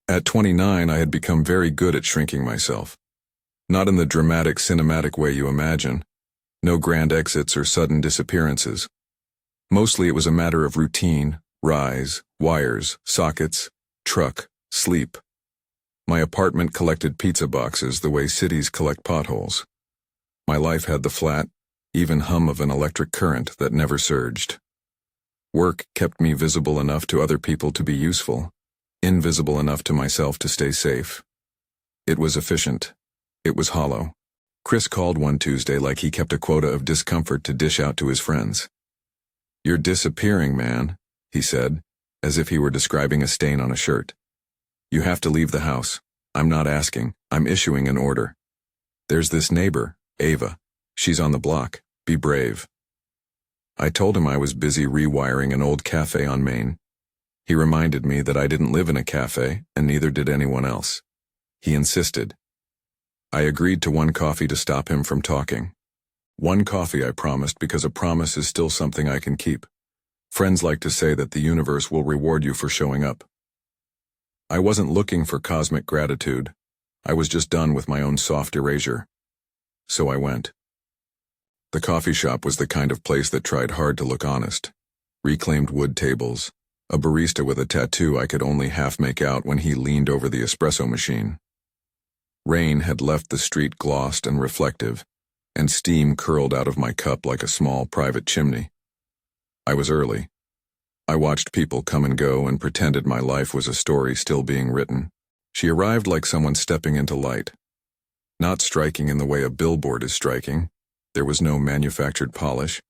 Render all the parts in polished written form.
At 29, I had become very good at shrinking myself. Not in the dramatic, cinematic way you imagine. No grand exits or sudden disappearances. Mostly it was a matter of routine, rise, wires, sockets, truck, sleep. My apartment collected pizza boxes the way cities collect potholes. My life had the flat, even hum of an electric current that never surged. Work kept me visible enough to other people to be useful, invisible enough to myself to stay safe. It was efficient. It was hollow. Chris called one Tuesday like he kept a quota of discomfort to dish out to his friends. "You're disappearing, man," he said, as if he were describing a stain on a shirt. "You have to leave the house. I'm not asking. I'm issuing an order. There's this neighbor, Ava. She's on the block. Be brave." I told him I was busy rewiring an old cafe on Main. He reminded me that I didn't live in a cafe, and neither did anyone else. He insisted. I agreed to one coffee to stop him from talking. One coffee, I promised, because a promise is still something I can keep. Friends like to say that the universe will reward you for showing up. I wasn't looking for cosmic gratitude. I was just done with my own soft erasure. So I went. The coffee shop was the kind of place that tried hard to look honest. Reclaimed wood tables, a barista with a tattoo I could only half make out when he leaned over the espresso machine. Rain had left the street glossed and reflective, and steam curled out of my cup like a small private chimney. I was early. I watched people come and go and pretended my life was a story still being written. She arrived like someone stepping into light. Not striking in the way a billboard is striking. There was no manufactured polish,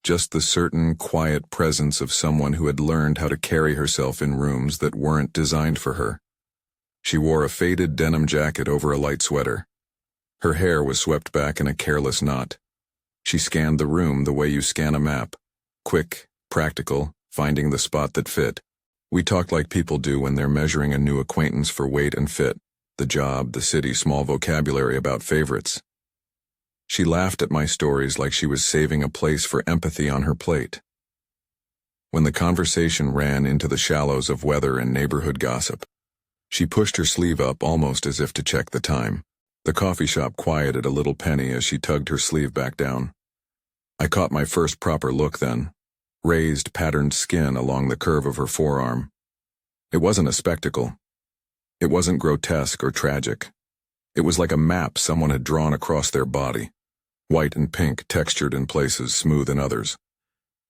just the certain quiet presence of someone who had learned how to carry herself in rooms that weren't designed for her. She wore a faded denim jacket over a light sweater. Her hair was swept back in a careless knot. She scanned the room the way you scan a map. Quick, practical, finding the spot that fit. We talked like people do when they're measuring a new acquaintance for weight and fit. The job, the city, small vocabulary about favorites. She laughed at my stories like she was saving a place for empathy on her plate. When the conversation ran into the shallows of weather and neighborhood gossip, she pushed her sleeve up almost as if to check the time. The coffee shop quieted a little penny as she tugged her sleeve back down. I caught my first proper look then. Raised, patterned skin along the curve of her forearm. It wasn't a spectacle. It wasn't grotesque or tragic. It was like a map someone had drawn across their body. White and pink, textured in places, smooth in others.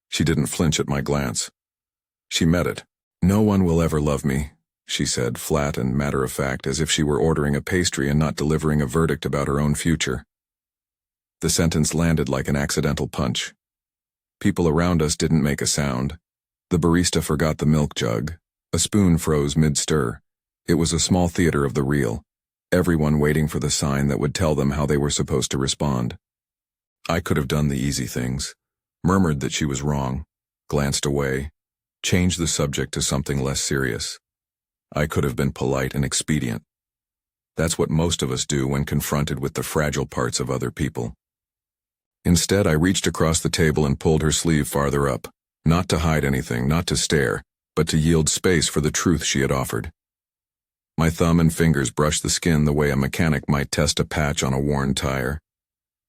She didn't flinch at my glance. She met it. "No one will ever love me," she said, flat and matter-of-fact, as if she were ordering a pastry and not delivering a verdict about her own future. The sentence landed like an accidental punch. People around us didn't make a sound. The barista forgot the milk jug. A spoon froze mid-stir. It was a small theater of the real. Everyone waiting for the sign that would tell them how they were supposed to respond. I could have done the easy things. Murmured that she was wrong. Glanced away. Changed the subject to something less serious. I could have been polite and expedient. That's what most of us do when confronted with the fragile parts of other people. Instead, I reached across the table and pulled her sleeve farther up, not to hide anything, not to stare, but to yield space for the truth she had offered. My thumb and fingers brushed the skin the way a mechanic might test a patch on a worn tire.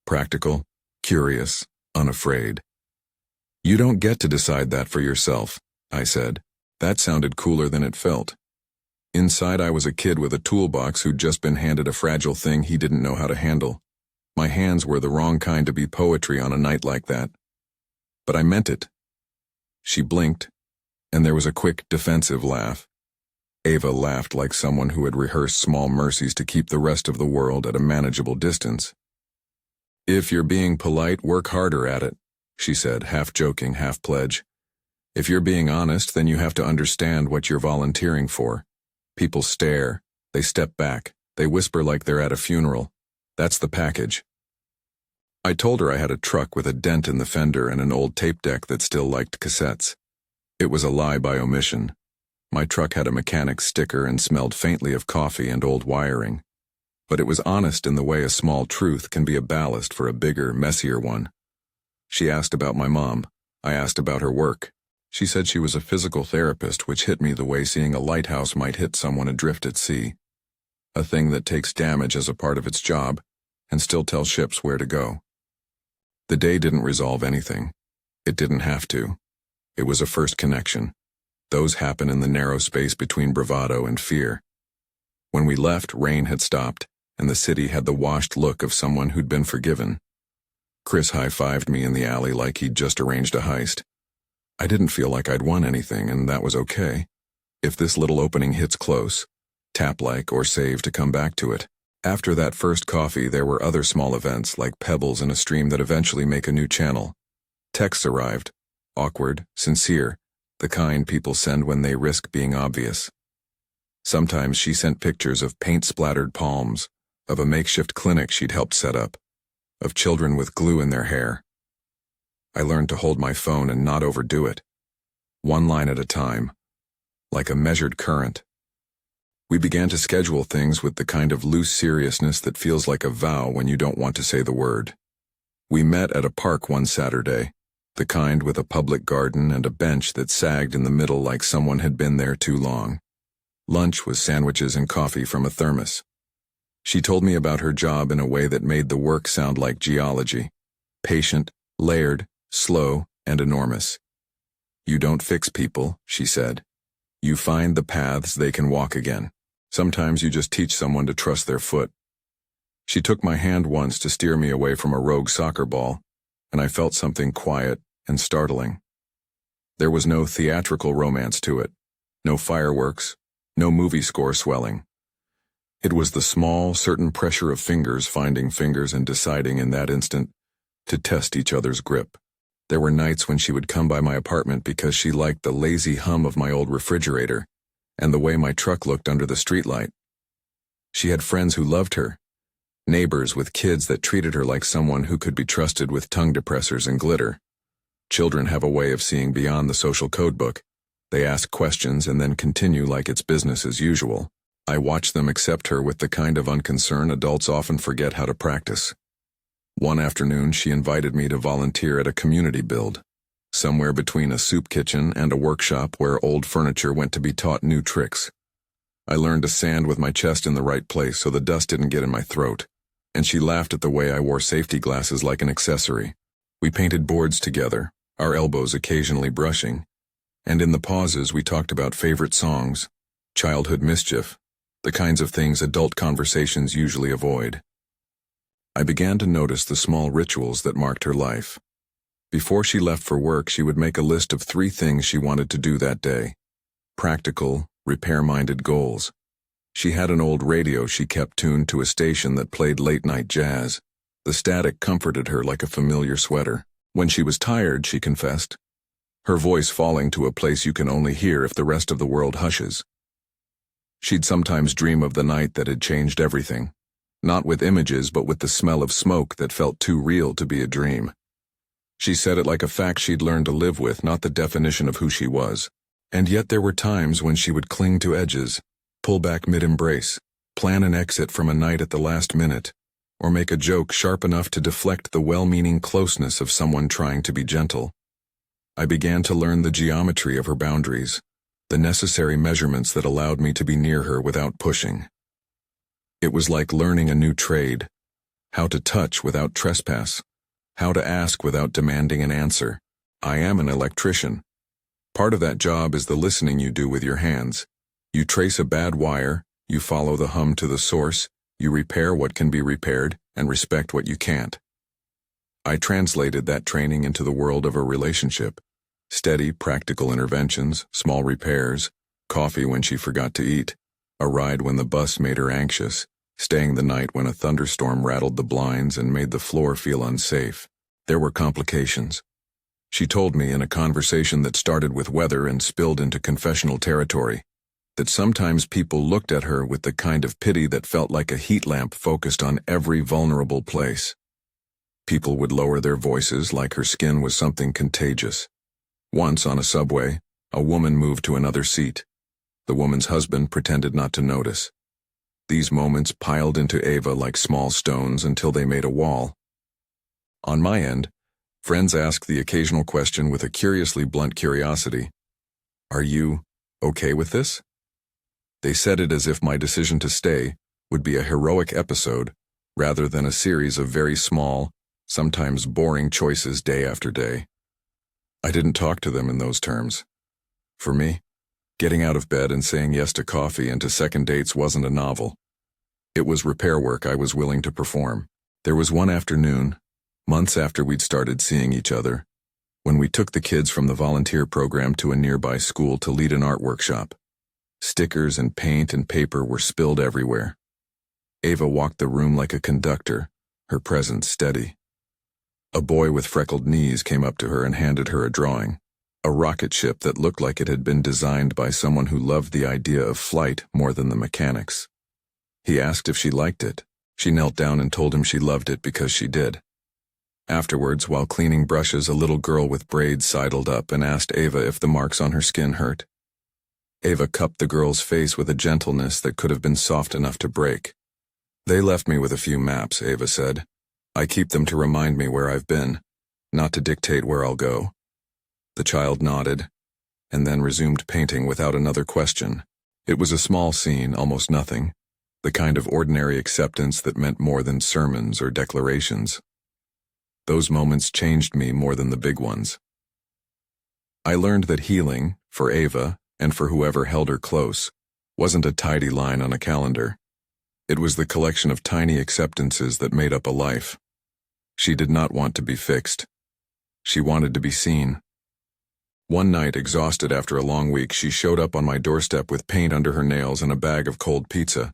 Practical, curious, unafraid. "You don't get to decide that for yourself," I said. That sounded cooler than it felt. Inside, I was a kid with a toolbox who'd just been handed a fragile thing he didn't know how to handle. My hands were the wrong kind to be poetry on a night like that. But I meant it. She blinked, and there was a quick, defensive laugh. Ava laughed like someone who had rehearsed small mercies to keep the rest of the world at a manageable distance. "If you're being polite, work harder at it," she said, half joking, half pledge. "If you're being honest, then you have to understand what you're volunteering for. People stare, they step back, they whisper like they're at a funeral. That's the package." I told her I had a truck with a dent in the fender and an old tape deck that still liked cassettes. It was a lie by omission. My truck had a mechanic's sticker and smelled faintly of coffee and old wiring. But it was honest in the way a small truth can be a ballast for a bigger, messier one. She asked about my mom. I asked about her work. She said she was a physical therapist, which hit me the way seeing a lighthouse might hit someone adrift at sea. A thing that takes damage as a part of its job and still tells ships where to go. The day didn't resolve anything. It didn't have to. It was a first connection. Those happen in the narrow space between bravado and fear. When we left, rain had stopped, and the city had the washed look of someone who'd been forgiven. Chris high-fived me in the alley like he'd just arranged a heist. I didn't feel like I'd won anything, and that was okay. If this little opening hits close, tap like or save to come back to it. After that first coffee, there were other small events like pebbles in a stream that eventually make a new channel. Texts arrived. Awkward, sincere, the kind people send when they risk being obvious. Sometimes she sent pictures of paint-splattered palms, of a makeshift clinic she'd helped set up, of children with glue in their hair. I learned to hold my phone and not overdo it. One line at a time, like a measured current. We began to schedule things with the kind of loose seriousness that feels like a vow when you don't want to say the word. We met at a park one Saturday, the kind with a public garden and a bench that sagged in the middle like someone had been there too long. Lunch was sandwiches and coffee from a thermos. She told me about her job in a way that made the work sound like geology. Patient, layered, slow, and enormous. You don't fix people, she said. You find the paths they can walk again. Sometimes you just teach someone to trust their foot. She took my hand once to steer me away from a rogue soccer ball, and I felt something quiet and startling. There was no theatrical romance to it, no fireworks, no movie score swelling. It was the small, certain pressure of fingers finding fingers and deciding in that instant to test each other's grip. There were nights when she would come by my apartment because she liked the lazy hum of my old refrigerator and the way my truck looked under the streetlight. She had friends who loved her, neighbors with kids that treated her like someone who could be trusted with tongue depressors and glitter. Children have a way of seeing beyond the social codebook. They ask questions and then continue like it's business as usual. I watched them accept her with the kind of unconcern adults often forget how to practice. One afternoon, she invited me to volunteer at a community build, somewhere between a soup kitchen and a workshop where old furniture went to be taught new tricks. I learned to sand with my chest in the right place so the dust didn't get in my throat, and she laughed at the way I wore safety glasses like an accessory. We painted boards together, our elbows occasionally brushing, and in the pauses we talked about favorite songs, childhood mischief, the kinds of things adult conversations usually avoid. I began to notice the small rituals that marked her life. Before she left for work, she would make a list of 3 things she wanted to do that day. Practical, repair-minded goals. She had an old radio she kept tuned to a station that played late-night jazz. The static comforted her like a familiar sweater. When she was tired, she confessed, her voice falling to a place you can only hear if the rest of the world hushes. She'd sometimes dream of the night that had changed everything, not with images but with the smell of smoke that felt too real to be a dream. She said it like a fact she'd learned to live with, not the definition of who she was. And yet there were times when she would cling to edges, pull back mid-embrace, plan an exit from a night at the last minute, or make a joke sharp enough to deflect the well-meaning closeness of someone trying to be gentle. I began to learn the geometry of her boundaries, the necessary measurements that allowed me to be near her without pushing. It was like learning a new trade, how to touch without trespass, how to ask without demanding an answer. I am an electrician. Part of that job is the listening you do with your hands. You trace a bad wire, you follow the hum to the source, you repair what can be repaired, and respect what you can't. I translated that training into the world of a relationship. Steady, practical interventions, small repairs, coffee when she forgot to eat, a ride when the bus made her anxious, staying the night when a thunderstorm rattled the blinds and made the floor feel unsafe. There were complications. She told me in a conversation that started with weather and spilled into confessional territory, that sometimes people looked at her with the kind of pity that felt like a heat lamp focused on every vulnerable place. People would lower their voices like her skin was something contagious. Once on a subway, a woman moved to another seat. The woman's husband pretended not to notice. These moments piled into Ava like small stones until they made a wall. On my end, Friends ask the occasional question with a curiously blunt curiosity. Are you okay with this? They said it as if my decision to stay would be a heroic episode rather than a series of very small, sometimes boring choices day after day. I didn't talk to them in those terms. For me, getting out of bed and saying yes to coffee and to second dates wasn't a novel. It was repair work I was willing to perform. There was one afternoon, months after we'd started seeing each other, when we took the kids from the volunteer program to a nearby school to lead an art workshop. Stickers and paint and paper were spilled everywhere. Ava walked the room like a conductor, her presence steady. A boy with freckled knees came up to her and handed her a drawing, a rocket ship that looked like it had been designed by someone who loved the idea of flight more than the mechanics. He asked if she liked it. She knelt down and told him she loved it because she did. Afterwards, while cleaning brushes, a little girl with braids sidled up and asked Ava if the marks on her skin hurt. Ava cupped the girl's face with a gentleness that could have been soft enough to break. They left me with a few maps, Ava said. I keep them to remind me where I've been, not to dictate where I'll go. The child nodded, and then resumed painting without another question. It was a small scene, almost nothing, the kind of ordinary acceptance that meant more than sermons or declarations. Those moments changed me more than the big ones. I learned that healing, for Ava, and for whoever held her close, wasn't a tidy line on a calendar. It was the collection of tiny acceptances that made up a life. She did not want to be fixed. She wanted to be seen. One night, exhausted after a long week, she showed up on my doorstep with paint under her nails and a bag of cold pizza.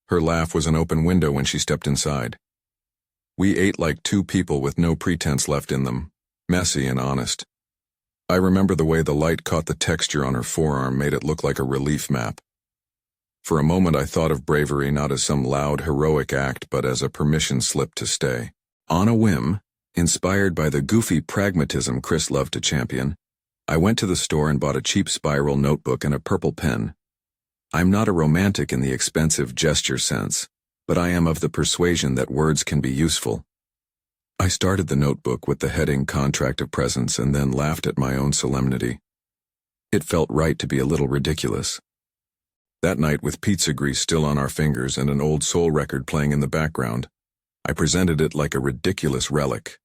Her laugh was an open window when she stepped inside. We ate like two people with no pretense left in them, messy and honest. I remember the way the light caught the texture on her forearm made it look like a relief map. For a moment I thought of bravery not as some loud, heroic act, but as a permission slip to stay. On a whim, inspired by the goofy pragmatism Chris loved to champion, I went to the store and bought a cheap spiral notebook and a purple pen. I'm not a romantic in the expensive gesture sense, but I am of the persuasion that words can be useful. I started the notebook with the heading Contract of Presence and then laughed at my own solemnity. It felt right to be a little ridiculous. That night, with pizza grease still on our fingers and an old soul record playing in the background, I presented it like a ridiculous relic.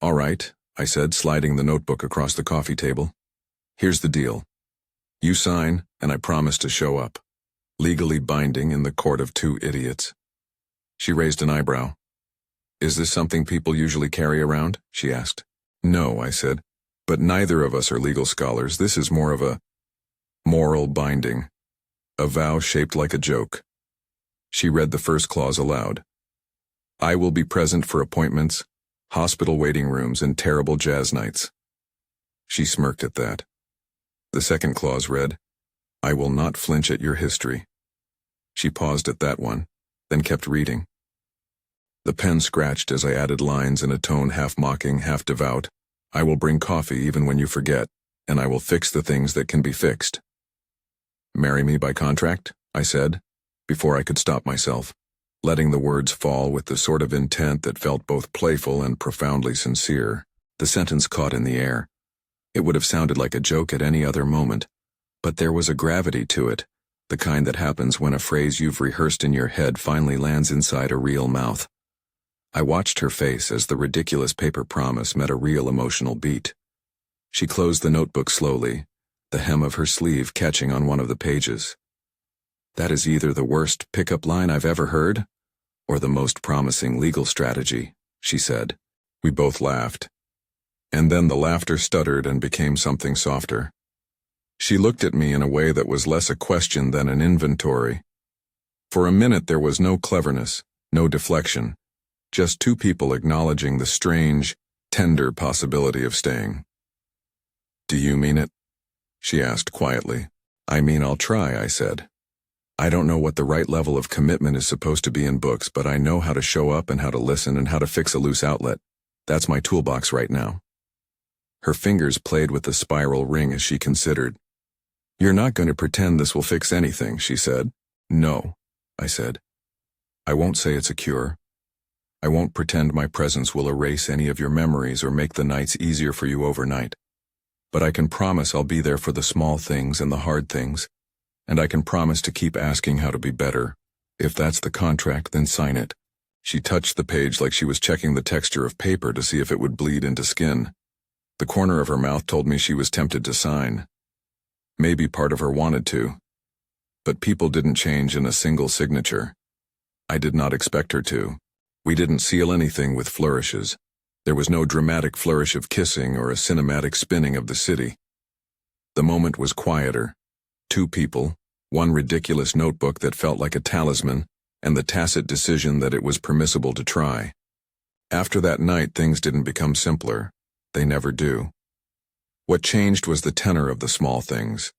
All right, I said, sliding the notebook across the coffee table. Here's the deal. You sign, and I promise to show up. Legally binding in the court of two idiots. She raised an eyebrow. Is this something people usually carry around? She asked. No, I said, but neither of us are legal scholars. This is more of a moral binding. A vow shaped like a joke. She read the first clause aloud. I will be present for appointments, hospital waiting rooms, and terrible jazz nights. She smirked at that. The second clause read, I will not flinch at your history. She paused at that one, then kept reading. The pen scratched as I added lines in a tone half mocking, half devout. I will bring coffee even when you forget, and I will fix the things that can be fixed. Marry me by contract, I said, before I could stop myself, letting the words fall with the sort of intent that felt both playful and profoundly sincere. The sentence caught in the air. It would have sounded like a joke at any other moment, but there was a gravity to it, the kind that happens when a phrase you've rehearsed in your head finally lands inside a real mouth. I watched her face as the ridiculous paper promise met a real emotional beat. She closed the notebook slowly, the hem of her sleeve catching on one of the pages. That is either the worst pickup line I've ever heard, or the most promising legal strategy, she said. We both laughed. And then the laughter stuttered and became something softer. She looked at me in a way that was less a question than an inventory. For a minute there was no cleverness, no deflection, just two people acknowledging the strange, tender possibility of staying. Do you mean it? She asked quietly. I mean, I'll try, I said. I don't know what the right level of commitment is supposed to be in books, but I know how to show up and how to listen and how to fix a loose outlet. That's my toolbox right now. Her fingers played with the spiral ring as she considered. You're not going to pretend this will fix anything, she said. No, I said. I won't say it's a cure. I won't pretend my presence will erase any of your memories or make the nights easier for you overnight. But I can promise I'll be there for the small things and the hard things, and I can promise to keep asking how to be better. If that's the contract, then sign it. She touched the page like she was checking the texture of paper to see if it would bleed into skin. The corner of her mouth told me she was tempted to sign. Maybe part of her wanted to. But people didn't change in a single signature. I did not expect her to. We didn't seal anything with flourishes. There was no dramatic flourish of kissing or a cinematic spinning of the city. The moment was quieter. 2 people, one ridiculous notebook that felt like a talisman, and the tacit decision that it was permissible to try. After that night, things didn't become simpler. They never do. What changed was the tenor of the small things.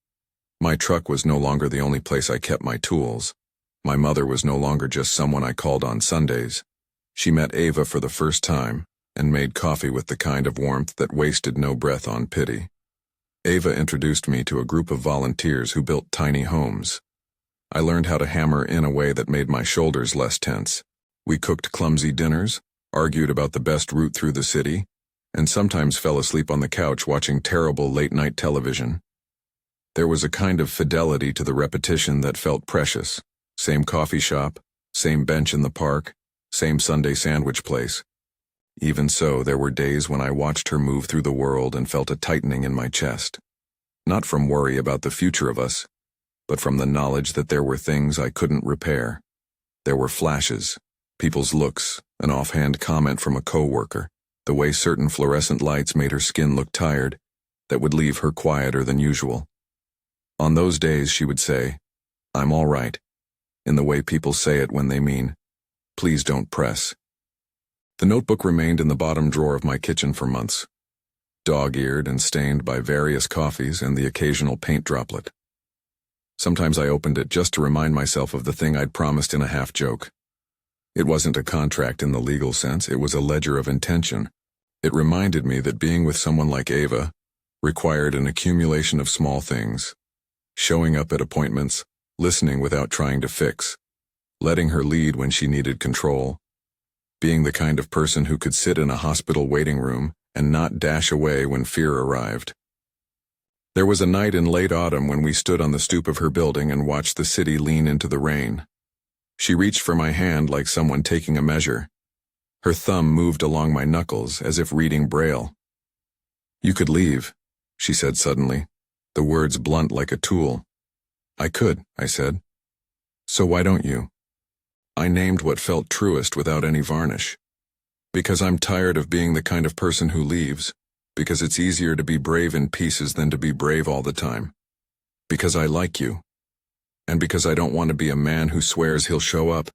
My truck was no longer the only place I kept my tools. My mother was no longer just someone I called on Sundays. She met Ava for the first time, and made coffee with the kind of warmth that wasted no breath on pity. Ava introduced me to a group of volunteers who built tiny homes. I learned how to hammer in a way that made my shoulders less tense. We cooked clumsy dinners, argued about the best route through the city, and sometimes fell asleep on the couch watching terrible late-night television. There was a kind of fidelity to the repetition that felt precious. Same coffee shop, same bench in the park, same Sunday sandwich place. Even so, there were days when I watched her move through the world and felt a tightening in my chest. Not from worry about the future of us, but from the knowledge that there were things I couldn't repair. There were flashes, people's looks, an offhand comment from a coworker, the way certain fluorescent lights made her skin look tired, that would leave her quieter than usual. On those days, she would say, "I'm all right," in the way people say it when they mean, "Please don't press." The notebook remained in the bottom drawer of my kitchen for months, dog-eared and stained by various coffees and the occasional paint droplet. Sometimes I opened it just to remind myself of the thing I'd promised in a half-joke. It wasn't a contract in the legal sense, it was a ledger of intention. It reminded me that being with someone like Ava required an accumulation of small things. Showing up at appointments, listening without trying to fix, letting her lead when she needed control, being the kind of person who could sit in a hospital waiting room and not dash away when fear arrived. There was a night in late autumn when we stood on the stoop of her building and watched the city lean into the rain. She reached for my hand like someone taking a measure. Her thumb moved along my knuckles as if reading Braille. "You could leave," she said suddenly, the words blunt like a tool. "I could," I said. "So why don't you?" I named what felt truest without any varnish. Because I'm tired of being the kind of person who leaves. Because it's easier to be brave in pieces than to be brave all the time. Because I like you. And because I don't want to be a man who swears he'll show up,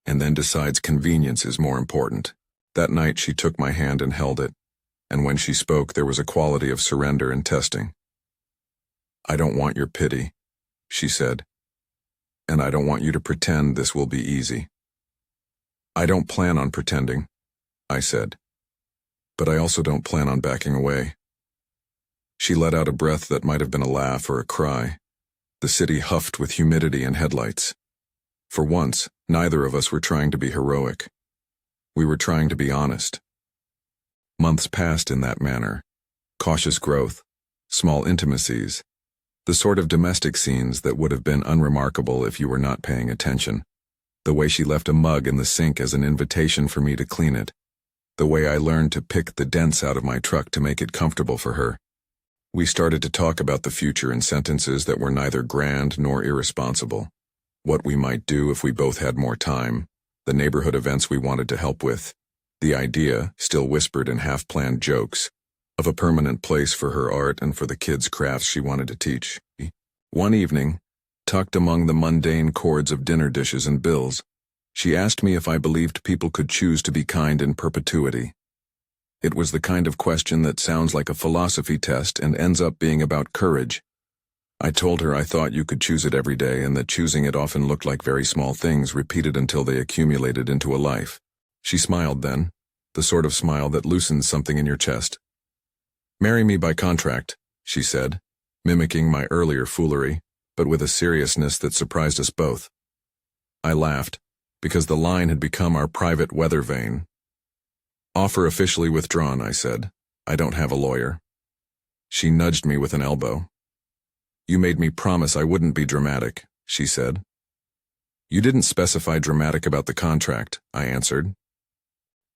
and then decides convenience is more important. That night she took my hand and held it, and when she spoke there was a quality of surrender and testing. "I don't want your pity," she said. "And I don't want you to pretend this will be easy." "I don't plan on pretending," I said. "But I also don't plan on backing away." She let out a breath that might have been a laugh or a cry. The city huffed with humidity and headlights. For once, neither of us were trying to be heroic. We were trying to be honest. Months passed in that manner. Cautious growth, small intimacies, the sort of domestic scenes that would have been unremarkable if you were not paying attention. The way she left a mug in the sink as an invitation for me to clean it. The way I learned to pick the dents out of my truck to make it comfortable for her. We started to talk about the future in sentences that were neither grand nor irresponsible. What we might do if we both had more time, the neighborhood events we wanted to help with, the idea, still whispered in half-planned jokes, of a permanent place for her art and for the kids' crafts she wanted to teach. One evening, tucked among the mundane chords of dinner dishes and bills, she asked me if I believed people could choose to be kind in perpetuity. It was the kind of question that sounds like a philosophy test and ends up being about courage. I told her I thought you could choose it every day and that choosing it often looked like very small things repeated until they accumulated into a life. She smiled then, the sort of smile that loosens something in your chest. "Marry me by contract," she said, mimicking my earlier foolery, but with a seriousness that surprised us both. I laughed, because the line had become our private weather vane, Offer officially withdrawn, I said. I don't have a lawyer. She nudged me with an elbow. You made me promise I wouldn't be dramatic, she said. You didn't specify dramatic about the contract, I answered.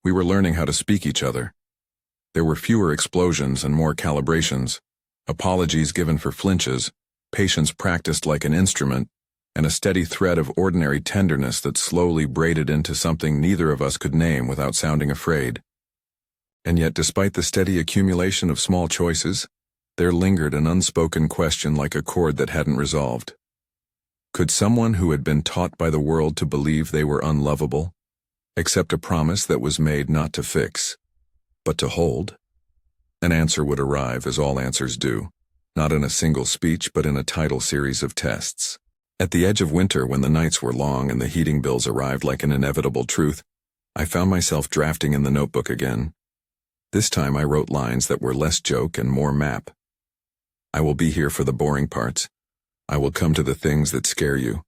We were learning how to speak each other. There were fewer explosions and more calibrations, apologies given for flinches, patience practiced like an instrument, and a steady thread of ordinary tenderness that slowly braided into something neither of us could name without sounding afraid. And yet, despite the steady accumulation of small choices, there lingered an unspoken question like a chord that hadn't resolved. Could someone who had been taught by the world to believe they were unlovable accept a promise that was made not to fix, but to hold? An answer would arrive, as all answers do, not in a single speech but in a tidal series of tests. At the edge of winter, when the nights were long and the heating bills arrived like an inevitable truth, I found myself drafting in the notebook again. This time I wrote lines that were less joke and more map. I will be here for the boring parts. I will come to the things that scare you.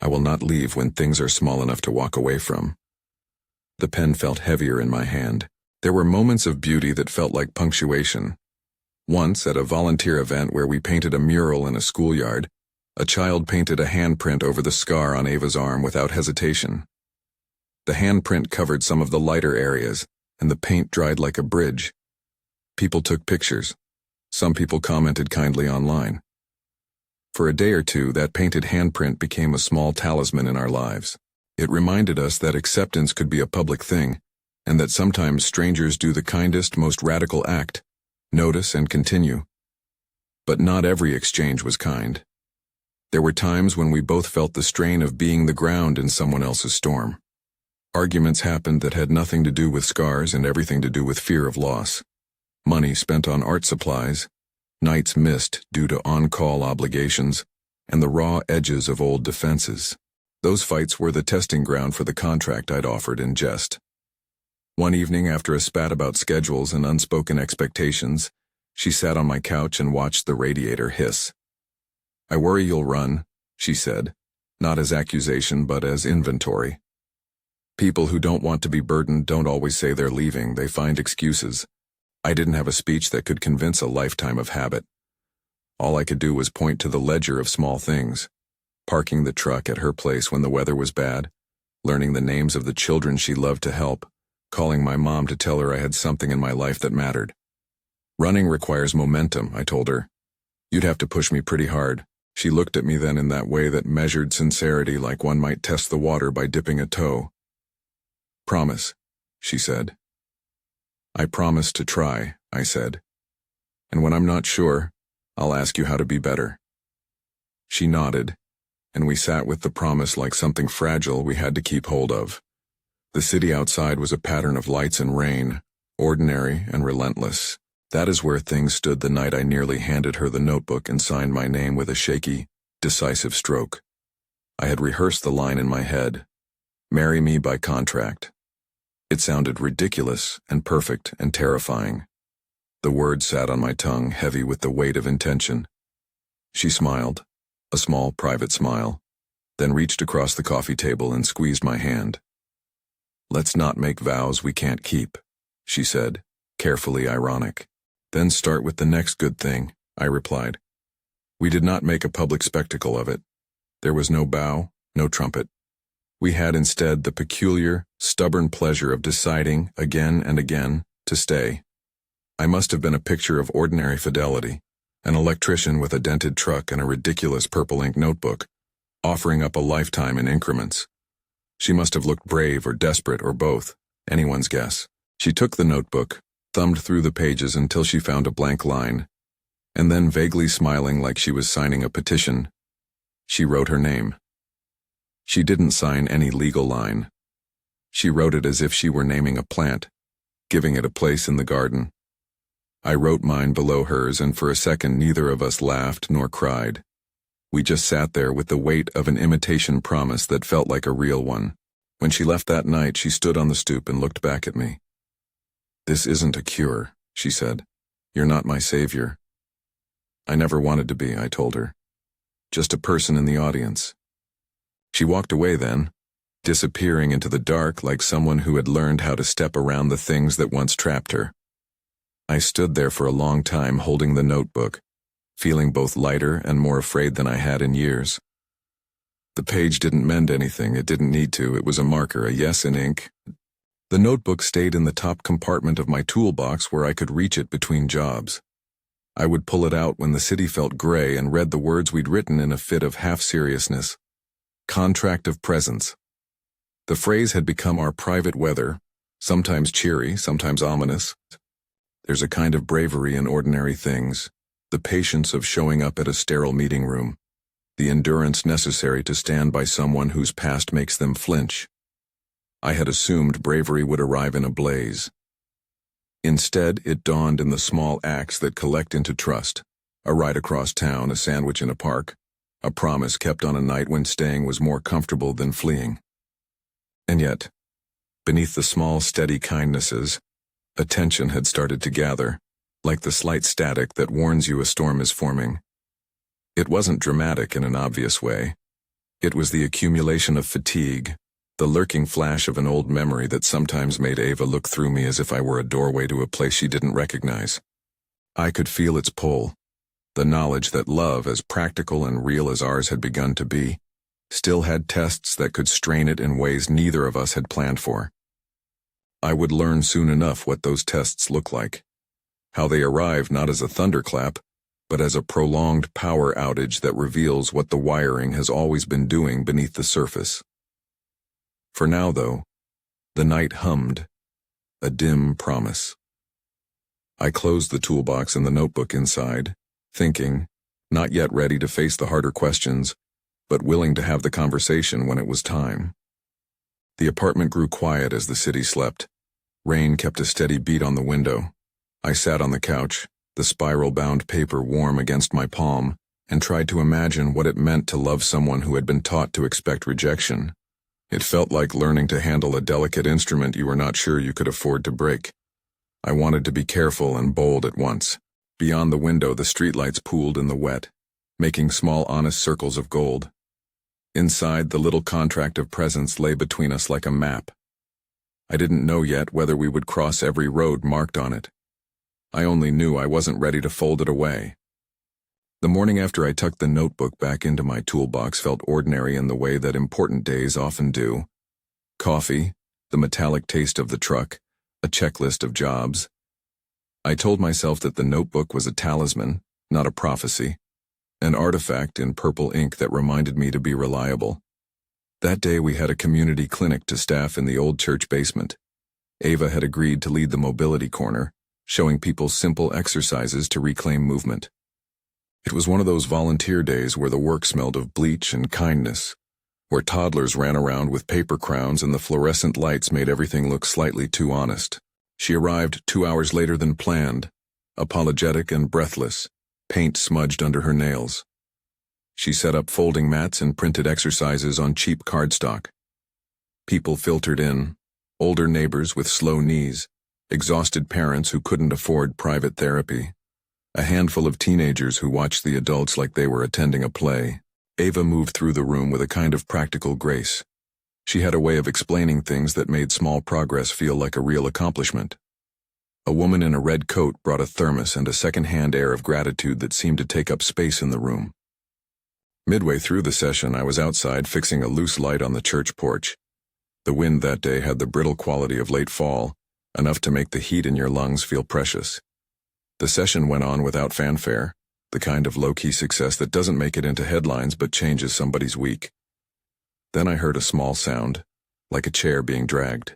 I will not leave when things are small enough to walk away from. The pen felt heavier in my hand. There were moments of beauty that felt like punctuation. Once, at a volunteer event where we painted a mural in a schoolyard, a child painted a handprint over the scar on Ava's arm without hesitation. The handprint covered some of the lighter areas, and the paint dried like a bridge. People took pictures. Some people commented kindly online. For a day or two, that painted handprint became a small talisman in our lives. It reminded us that acceptance could be a public thing, and that sometimes strangers do the kindest, most radical act, notice and continue. But not every exchange was kind. There were times when we both felt the strain of being the ground in someone else's storm. Arguments happened that had nothing to do with scars and everything to do with fear of loss. Money spent on art supplies, nights missed due to on-call obligations, and the raw edges of old defenses. Those fights were the testing ground for the contract I'd offered in jest. One evening, after a spat about schedules and unspoken expectations, she sat on my couch and watched the radiator hiss. I worry you'll run, she said, not as accusation but as inventory. People who don't want to be burdened don't always say they're leaving, they find excuses. I didn't have a speech that could convince a lifetime of habit. All I could do was point to the ledger of small things, parking the truck at her place when the weather was bad, learning the names of the children she loved to help, calling my mom to tell her I had something in my life that mattered. Running requires momentum, I told her. You'd have to push me pretty hard. She looked at me then in that way that measured sincerity, like one might test the water by dipping a toe. Promise, she said. I promise to try, I said. And when I'm not sure, I'll ask you how to be better. She nodded, and we sat with the promise like something fragile we had to keep hold of. The city outside was a pattern of lights and rain, ordinary and relentless. That is where things stood the night I nearly handed her the notebook and signed my name with a shaky, decisive stroke. I had rehearsed the line in my head. Marry me by contract. It sounded ridiculous and perfect and terrifying. The word sat on my tongue, heavy with the weight of intention. She smiled, a small private smile, then reached across the coffee table and squeezed my hand. Let's not make vows we can't keep, she said, carefully ironic. Then start with the next good thing, I replied. We did not make a public spectacle of it. There was no bow, no trumpet. We had instead the peculiar, stubborn pleasure of deciding, again and again, to stay. I must have been a picture of ordinary fidelity, an electrician with a dented truck and a ridiculous purple ink notebook, offering up a lifetime in increments. She must have looked brave or desperate or both, anyone's guess. She took the notebook, thumbed through the pages until she found a blank line, and then, vaguely smiling like she was signing a petition, she wrote her name. She didn't sign any legal line. She wrote it as if she were naming a plant, giving it a place in the garden. I wrote mine below hers, and for a second neither of us laughed nor cried. We just sat there with the weight of an imitation promise that felt like a real one. When she left that night, she stood on the stoop and looked back at me. This isn't a cure, she said. You're not my savior. I never wanted to be, I told her. Just a person in the audience. She walked away then, disappearing into the dark like someone who had learned how to step around the things that once trapped her. I stood there for a long time holding the notebook, feeling both lighter and more afraid than I had in years. The page didn't mend anything, it didn't need to, it was a marker, a yes in ink. The notebook stayed in the top compartment of my toolbox where I could reach it between jobs. I would pull it out when the city felt gray and read the words we'd written in a fit of half-seriousness. Contract of presence. The phrase had become our private weather, sometimes cheery, sometimes ominous. There's a kind of bravery in ordinary things, the patience of showing up at a sterile meeting room, the endurance necessary to stand by someone whose past makes them flinch. I had assumed bravery would arrive in a blaze. Instead, it dawned in the small acts that collect into trust. A ride across town, a sandwich in a park, a promise kept on a night when staying was more comfortable than fleeing. And yet, beneath the small, steady kindnesses, a tension had started to gather, like the slight static that warns you a storm is forming. It wasn't dramatic in an obvious way. It was the accumulation of fatigue, the lurking flash of an old memory that sometimes made Ava look through me as if I were a doorway to a place she didn't recognize. I could feel its pull, the knowledge that love, as practical and real as ours had begun to be, still had tests that could strain it in ways neither of us had planned for. I would learn soon enough what those tests look like, how they arrive not as a thunderclap, but as a prolonged power outage that reveals what the wiring has always been doing beneath the surface. For now, though, the night hummed, a dim promise. I closed the toolbox and the notebook inside, thinking, not yet ready to face the harder questions, but willing to have the conversation when it was time. The apartment grew quiet as the city slept. Rain kept a steady beat on the window. I sat on the couch, the spiral-bound paper warm against my palm, and tried to imagine what it meant to love someone who had been taught to expect rejection. It felt like learning to handle a delicate instrument you were not sure you could afford to break. I wanted to be careful and bold at once. Beyond the window, the streetlights pooled in the wet, making small honest circles of gold. Inside, the little contract of presence lay between us like a map. I didn't know yet whether we would cross every road marked on it. I only knew I wasn't ready to fold it away. The morning after I tucked the notebook back into my toolbox felt ordinary in the way that important days often do. Coffee, the metallic taste of the truck, a checklist of jobs. I told myself that the notebook was a talisman, not a prophecy, an artifact in purple ink that reminded me to be reliable. That day we had a community clinic to staff in the old church basement. Ava had agreed to lead the mobility corner, showing people simple exercises to reclaim movement. It was one of those volunteer days where the work smelled of bleach and kindness, where toddlers ran around with paper crowns and the fluorescent lights made everything look slightly too honest. She arrived 2 hours later than planned, apologetic and breathless, paint smudged under her nails. She set up folding mats and printed exercises on cheap cardstock. People filtered in, older neighbors with slow knees, exhausted parents who couldn't afford private therapy, a handful of teenagers who watched the adults like they were attending a play. Ava moved through the room with a kind of practical grace. She had a way of explaining things that made small progress feel like a real accomplishment. A woman in a red coat brought a thermos and a second-hand air of gratitude that seemed to take up space in the room. Midway through the session, I was outside fixing a loose light on the church porch. The wind that day had the brittle quality of late fall, enough to make the heat in your lungs feel precious. The session went on without fanfare, the kind of low-key success that doesn't make it into headlines but changes somebody's week. Then I heard a small sound, like a chair being dragged.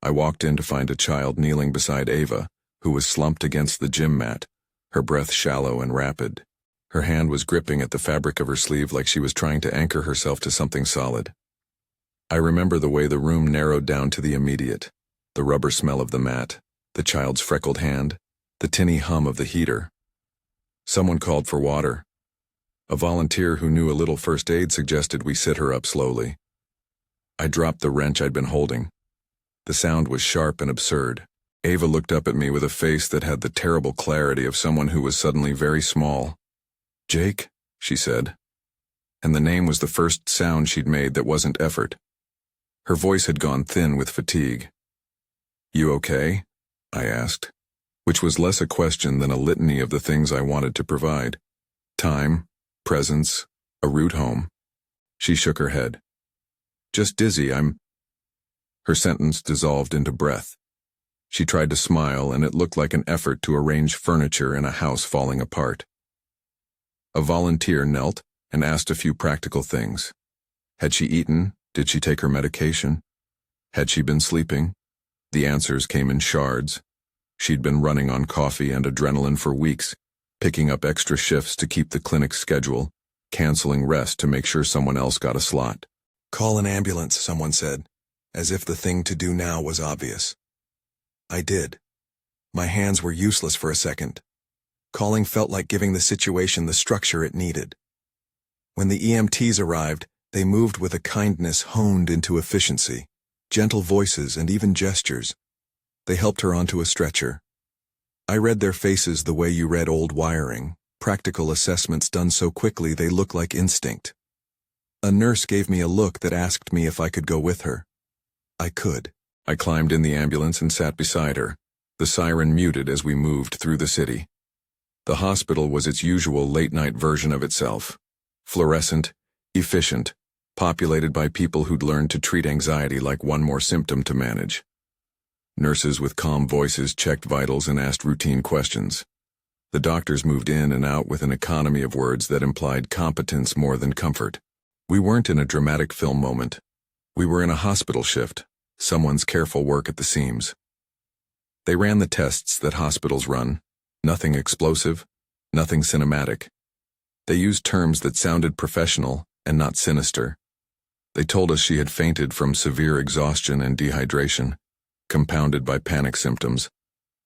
I walked in to find a child kneeling beside Ava, who was slumped against the gym mat, her breath shallow and rapid. Her hand was gripping at the fabric of her sleeve like she was trying to anchor herself to something solid. I remember the way the room narrowed down to the immediate, the rubber smell of the mat, the child's freckled hand, the tinny hum of the heater. Someone called for water. A volunteer who knew a little first aid suggested we sit her up slowly. I dropped the wrench I'd been holding. The sound was sharp and absurd. Ava looked up at me with a face that had the terrible clarity of someone who was suddenly very small. "Jake," she said. And the name was the first sound she'd made that wasn't effort. Her voice had gone thin with fatigue. "You okay?" I asked, which was less a question than a litany of the things I wanted to provide. Time, presence, a route home. She shook her head. "Just dizzy, Her sentence dissolved into breath. She tried to smile, and it looked like an effort to arrange furniture in a house falling apart. A volunteer knelt and asked a few practical things. Had she eaten? Did she take her medication? Had she been sleeping? The answers came in shards. She'd been running on coffee and adrenaline for weeks, picking up extra shifts to keep the clinic's schedule, canceling rest to make sure someone else got a slot. "Call an ambulance," someone said, as if the thing to do now was obvious. I did. My hands were useless for a second. Calling felt like giving the situation the structure it needed. When the EMTs arrived, they moved with a kindness honed into efficiency, gentle voices and even gestures. They helped her onto a stretcher. I read their faces the way you read old wiring, practical assessments done so quickly they look like instinct. A nurse gave me a look that asked me if I could go with her. I could. I climbed in the ambulance and sat beside her. The siren muted as we moved through the city. The hospital was its usual late-night version of itself. Fluorescent, efficient, populated by people who'd learned to treat anxiety like one more symptom to manage. Nurses with calm voices checked vitals and asked routine questions. The doctors moved in and out with an economy of words that implied competence more than comfort. We weren't in a dramatic film moment. We were in a hospital shift, someone's careful work at the seams. They ran the tests that hospitals run. Nothing explosive, nothing cinematic. They used terms that sounded professional and not sinister. They told us she had fainted from severe exhaustion and dehydration, compounded by panic symptoms.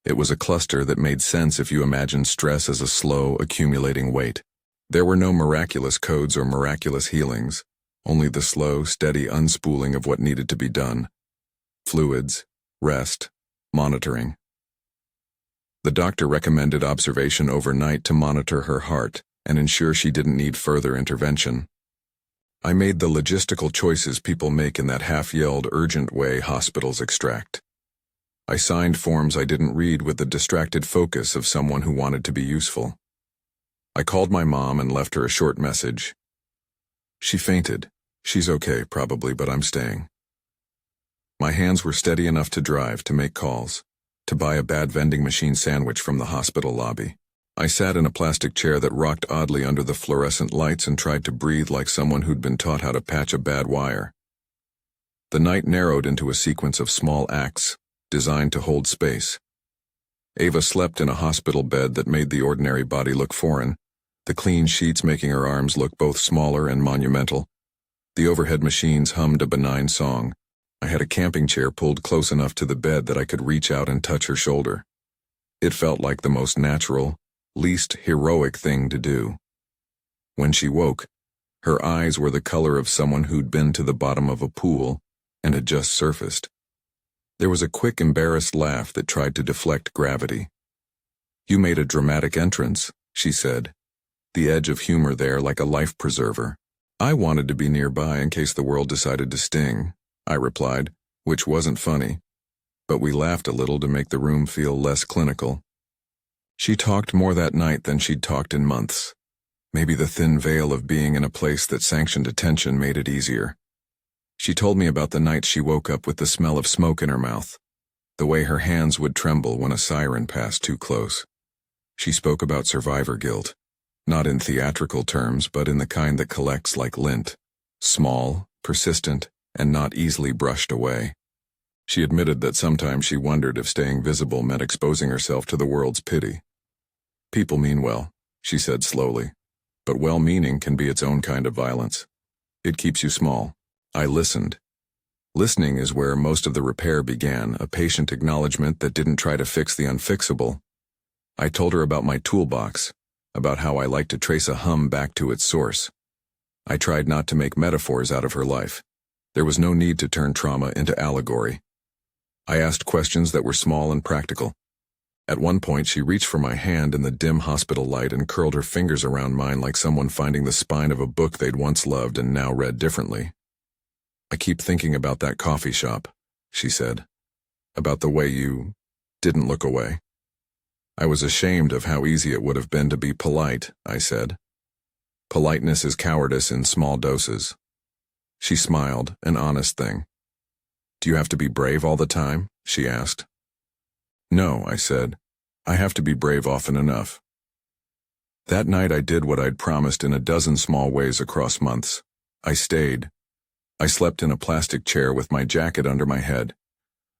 It was a cluster that made sense if you imagined stress as a slow, accumulating weight. There were no miraculous codes or miraculous healings, only the slow, steady unspooling of what needed to be done. Fluids, rest, monitoring. The doctor recommended observation overnight to monitor her heart and ensure she didn't need further intervention. I made the logistical choices people make in that half-yelled, urgent way hospitals extract. I signed forms I didn't read with the distracted focus of someone who wanted to be useful. I called my mom and left her a short message. "She fainted. She's okay, probably, but I'm staying." My hands were steady enough to drive, to make calls, to buy a bad vending machine sandwich from the hospital lobby. I sat in a plastic chair that rocked oddly under the fluorescent lights and tried to breathe like someone who'd been taught how to patch a bad wire. The night narrowed into a sequence of small acts, designed to hold space. Ava slept in a hospital bed that made the ordinary body look foreign, the clean sheets making her arms look both smaller and monumental. The overhead machines hummed a benign song. I had a camping chair pulled close enough to the bed that I could reach out and touch her shoulder. It felt like the most natural, least heroic thing to do. When she woke, her eyes were the color of someone who'd been to the bottom of a pool and had just surfaced. There was a quick, embarrassed laugh that tried to deflect gravity. "You made a dramatic entrance," she said, the edge of humor there like a life preserver. "I wanted to be nearby in case the world decided to sting," I replied, which wasn't funny, but we laughed a little to make the room feel less clinical. She talked more that night than she'd talked in months. Maybe the thin veil of being in a place that sanctioned attention made it easier. She told me about the night she woke up with the smell of smoke in her mouth, the way her hands would tremble when a siren passed too close. She spoke about survivor guilt, not in theatrical terms, but in the kind that collects like lint, small, persistent, and not easily brushed away. She admitted that sometimes she wondered if staying visible meant exposing herself to the world's pity. "People mean well," she said slowly, "but well-meaning can be its own kind of violence. It keeps you small." I listened. Listening is where most of the repair began, a patient acknowledgement that didn't try to fix the unfixable. I told her about my toolbox, about how I like to trace a hum back to its source. I tried not to make metaphors out of her life. There was no need to turn trauma into allegory. I asked questions that were small and practical. At one point, she reached for my hand in the dim hospital light and curled her fingers around mine like someone finding the spine of a book they'd once loved and now read differently. I keep thinking about that coffee shop, she said. About the way you didn't look away. I was ashamed of how easy it would have been to be polite, I said. Politeness is cowardice in small doses. She smiled, an honest thing. Do you have to be brave all the time? She asked. No, I said. I have to be brave often enough. That night I did what I'd promised in a dozen small ways across months. I stayed. I slept in a plastic chair with my jacket under my head.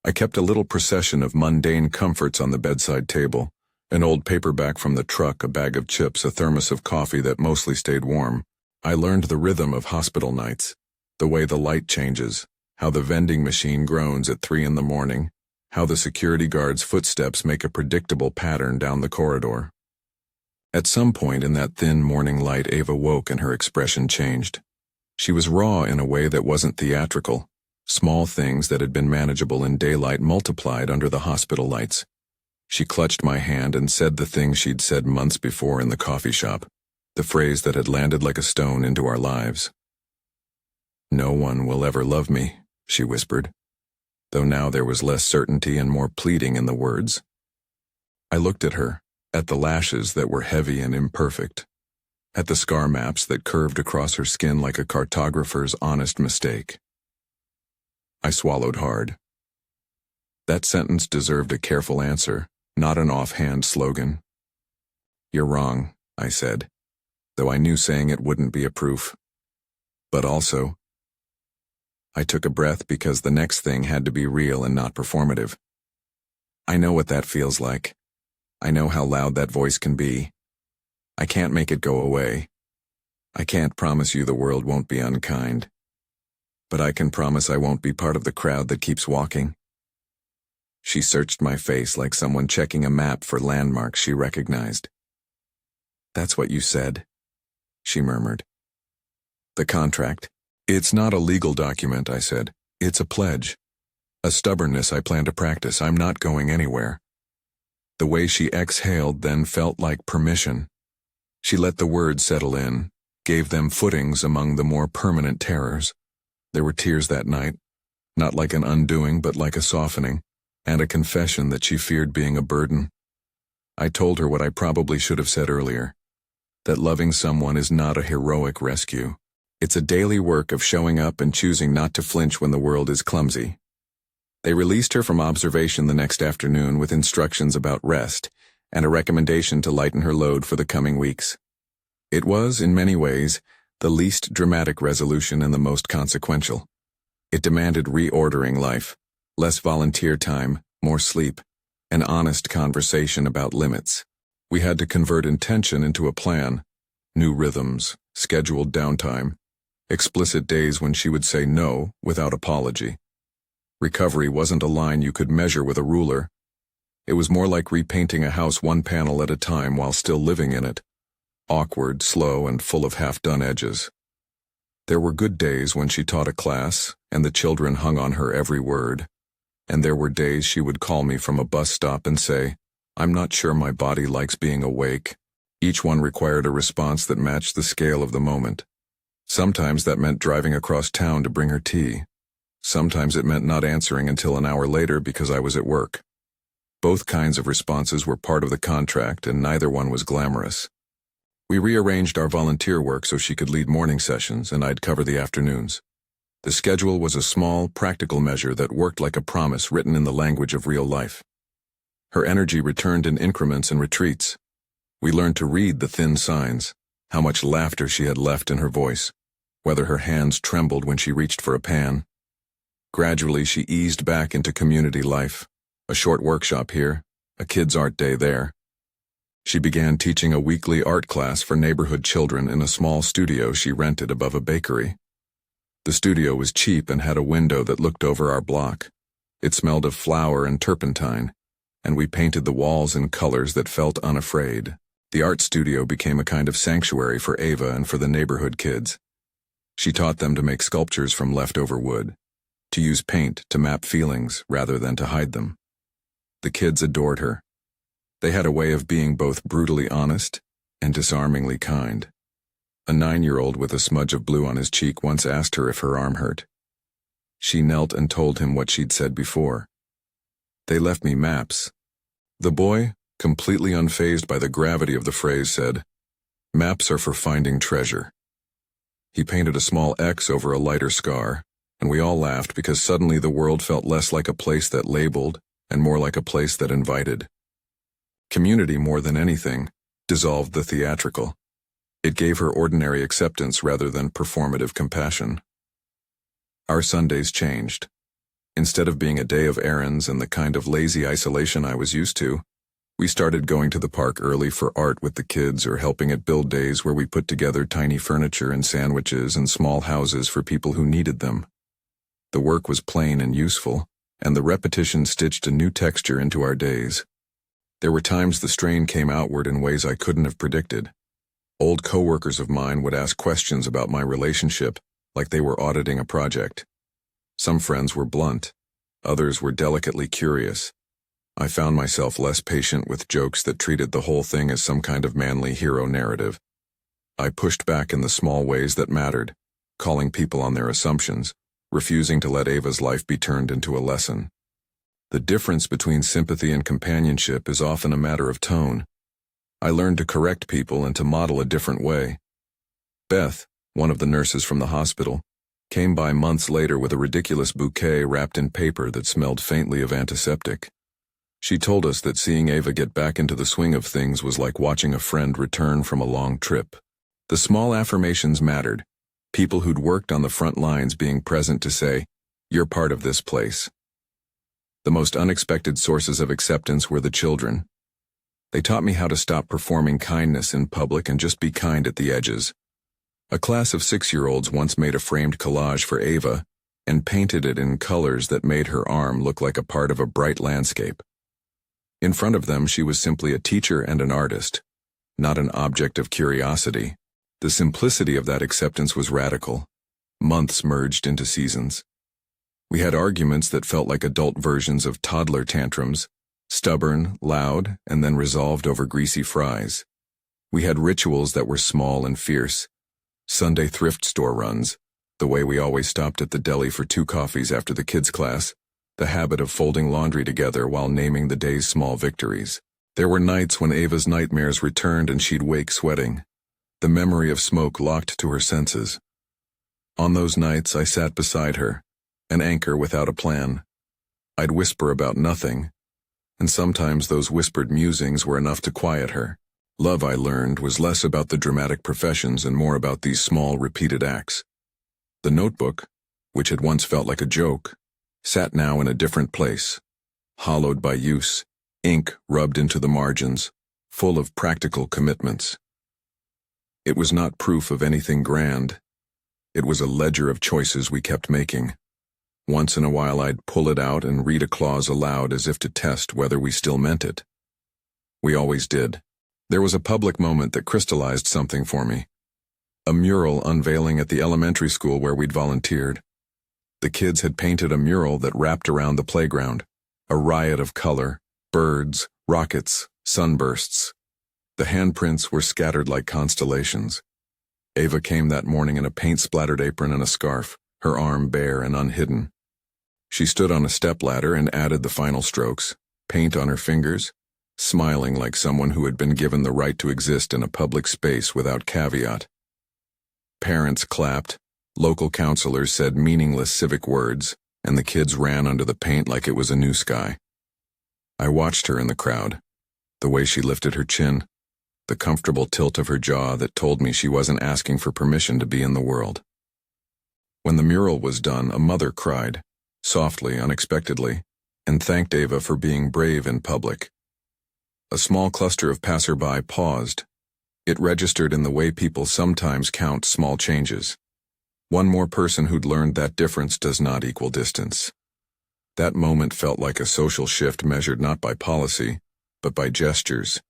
I kept a little procession of mundane comforts on the bedside table, an old paperback from the truck, a bag of chips, a thermos of coffee that mostly stayed warm. I learned the rhythm of hospital nights, the way the light changes, how the vending machine groans at 3 in the morning, how the security guard's footsteps make a predictable pattern down the corridor. At some point in that thin morning light, Ava woke and her expression changed. She was raw in a way that wasn't theatrical. Small things that had been manageable in daylight multiplied under the hospital lights. She clutched my hand and said the thing she'd said months before in the coffee shop, the phrase that had landed like a stone into our lives. No one will ever love me, she whispered, though now there was less certainty and more pleading in the words. I looked at her, at the lashes that were heavy and imperfect, at the scar maps that curved across her skin like a cartographer's honest mistake. I swallowed hard. That sentence deserved a careful answer, not an offhand slogan. You're wrong, I said, though I knew saying it wouldn't be a proof. But also, I took a breath because the next thing had to be real and not performative. I know what that feels like. I know how loud that voice can be. I can't make it go away. I can't promise you the world won't be unkind. But I can promise I won't be part of the crowd that keeps walking. She searched my face like someone checking a map for landmarks she recognized. That's what you said, she murmured. The contract. It's not a legal document, I said. It's a pledge. A stubbornness I plan to practice. I'm not going anywhere. The way she exhaled then felt like permission. She let the words settle in, gave them footings among the more permanent terrors. There were tears that night, not like an undoing but like a softening, and a confession that she feared being a burden. I told her what I probably should have said earlier, that loving someone is not a heroic rescue. It's a daily work of showing up and choosing not to flinch when the world is clumsy. They released her from observation the next afternoon with instructions about rest and a recommendation to lighten her load for the coming weeks. It was, in many ways, the least dramatic resolution and the most consequential. It demanded reordering life, less volunteer time, more sleep, an honest conversation about limits. We had to convert intention into a plan, new rhythms, scheduled downtime, explicit days when she would say no without apology. Recovery wasn't a line you could measure with a ruler. It was more like repainting a house one panel at a time while still living in it, awkward, slow, and full of half-done edges. There were good days when she taught a class, and the children hung on her every word, and there were days she would call me from a bus stop and say, I'm not sure my body likes being awake. Each one required a response that matched the scale of the moment. Sometimes that meant driving across town to bring her tea. Sometimes it meant not answering until an hour later because I was at work. Both kinds of responses were part of the contract, and neither one was glamorous. We rearranged our volunteer work so she could lead morning sessions and I'd cover the afternoons. The schedule was a small, practical measure that worked like a promise written in the language of real life. Her energy returned in increments and retreats. We learned to read the thin signs, how much laughter she had left in her voice, whether her hands trembled when she reached for a pan. Gradually, she eased back into community life, a short workshop here, a kids' art day there. She began teaching a weekly art class for neighborhood children in a small studio she rented above a bakery. The studio was cheap and had a window that looked over our block. It smelled of flour and turpentine, and we painted the walls in colors that felt unafraid. The art studio became a kind of sanctuary for Ava and for the neighborhood kids. She taught them to make sculptures from leftover wood, to use paint to map feelings rather than to hide them. The kids adored her. They had a way of being both brutally honest and disarmingly kind. A 9-year-old with a smudge of blue on his cheek once asked her if her arm hurt. She knelt and told him what she'd said before. They left me maps. The boy, completely unfazed by the gravity of the phrase, said, "Maps are for finding treasure." He painted a small X over a lighter scar, and we all laughed because suddenly the world felt less like a place that labeled and more like a place that invited. Community, more than anything, dissolved the theatrical. It gave her ordinary acceptance rather than performative compassion. Our Sundays changed. Instead of being a day of errands and the kind of lazy isolation I was used to, we started going to the park early for art with the kids or helping at build days where we put together tiny furniture and sandwiches and small houses for people who needed them. The work was plain and useful, and the repetition stitched a new texture into our days. There were times the strain came outward in ways I couldn't have predicted. Old coworkers of mine would ask questions about my relationship, like they were auditing a project. Some friends were blunt, others were delicately curious. I found myself less patient with jokes that treated the whole thing as some kind of manly hero narrative. I pushed back in the small ways that mattered, calling people on their assumptions, refusing to let Ava's life be turned into a lesson. The difference between sympathy and companionship is often a matter of tone. I learned to correct people and to model a different way. Beth, one of the nurses from the hospital, came by months later with a ridiculous bouquet wrapped in paper that smelled faintly of antiseptic. She told us that seeing Ava get back into the swing of things was like watching a friend return from a long trip. The small affirmations mattered, people who'd worked on the front lines being present to say, "You're part of this place." The most unexpected sources of acceptance were the children. They taught me how to stop performing kindness in public and just be kind at the edges. A class of 6-year-olds once made a framed collage for Ava and painted it in colors that made her arm look like a part of a bright landscape. In front of them, she was simply a teacher and an artist, not an object of curiosity. The simplicity of that acceptance was radical. Months merged into seasons. We had arguments that felt like adult versions of toddler tantrums, stubborn, loud, and then resolved over greasy fries. We had rituals that were small and fierce. Sunday thrift store runs, the way we always stopped at the deli for 2 coffees after the kids' class, the habit of folding laundry together while naming the day's small victories. There were nights when Ava's nightmares returned and she'd wake sweating, the memory of smoke locked to her senses. On those nights, I sat beside her, an anchor without a plan. I'd whisper about nothing, and sometimes those whispered musings were enough to quiet her. Love, I learned, was less about the dramatic professions and more about these small, repeated acts. The notebook, which had once felt like a joke, sat now in a different place, hollowed by use, ink rubbed into the margins, full of practical commitments. It was not proof of anything grand. It was a ledger of choices we kept making. Once in a while I'd pull it out and read a clause aloud as if to test whether we still meant it. We always did. There was a public moment that crystallized something for me. A mural unveiling at the elementary school where we'd volunteered. The kids had painted a mural that wrapped around the playground, a riot of color, birds, rockets, sunbursts. The handprints were scattered like constellations. Ava came that morning in a paint-splattered apron and a scarf, her arm bare and unhidden. She stood on a stepladder and added the final strokes, paint on her fingers, smiling like someone who had been given the right to exist in a public space without caveat. Parents clapped, local counselors said meaningless civic words, and the kids ran under the paint like it was a new sky. I watched her in the crowd, the way she lifted her chin, the comfortable tilt of her jaw that told me she wasn't asking for permission to be in the world. When the mural was done, a mother cried, softly, unexpectedly, and thanked Ava for being brave in public. A small cluster of passerby paused. It registered in the way people sometimes count small changes. One more person who'd learned that difference does not equal distance. That moment felt like a social shift measured not by policy, but by gestures.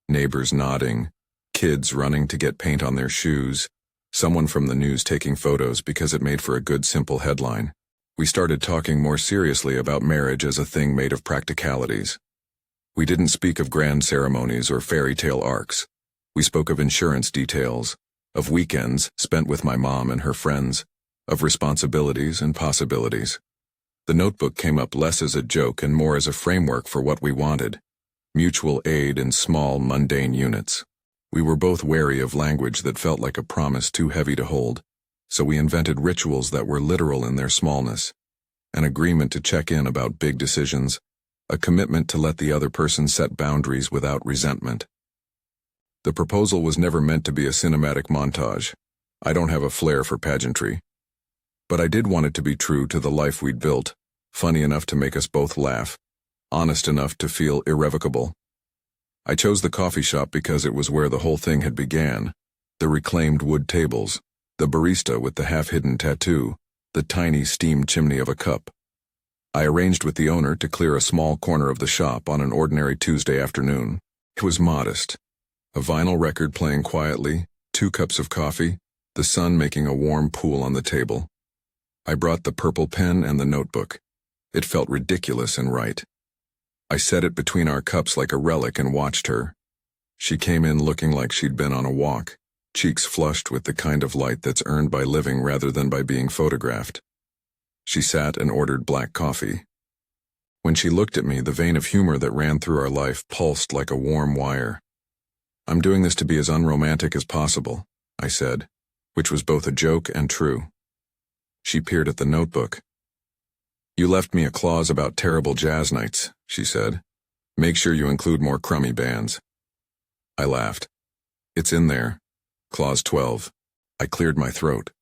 Neighbors nodding, kids running to get paint on their shoes, someone from the news taking photos because it made for a good simple headline. We started talking more seriously about marriage as a thing made of practicalities. We didn't speak of grand ceremonies or fairy tale arcs. We spoke of insurance details, of weekends spent with my mom and her friends, of responsibilities and possibilities. The notebook came up less as a joke and more as a framework for what we wanted: mutual aid in small, mundane units. We were both wary of language that felt like a promise too heavy to hold, so we invented rituals that were literal in their smallness: an agreement to check in about big decisions, a commitment to let the other person set boundaries without resentment. The proposal was never meant to be a cinematic montage. I don't have a flair for pageantry. But I did want it to be true to the life we'd built, funny enough to make us both laugh, honest enough to feel irrevocable. I chose the coffee shop because it was where the whole thing had began: the reclaimed wood tables, the barista with the half-hidden tattoo, the tiny steam chimney of a cup. I arranged with the owner to clear a small corner of the shop on an ordinary Tuesday afternoon. It was modest: a vinyl record playing quietly, 2 cups of coffee, the sun making a warm pool on the table. I brought the purple pen and the notebook. It felt ridiculous and right. I set it between our cups like a relic and watched her. She came in looking like she'd been on a walk, cheeks flushed with the kind of light that's earned by living rather than by being photographed. She sat and ordered black coffee. When she looked at me, the vein of humor that ran through our life pulsed like a warm wire. "I'm doing this to be as unromantic as possible," I said, which was both a joke and true. She peered at the notebook. "You left me a clause about terrible jazz nights," she said. "Make sure you include more crummy bands." I laughed. "It's in there. Clause 12. I cleared my throat.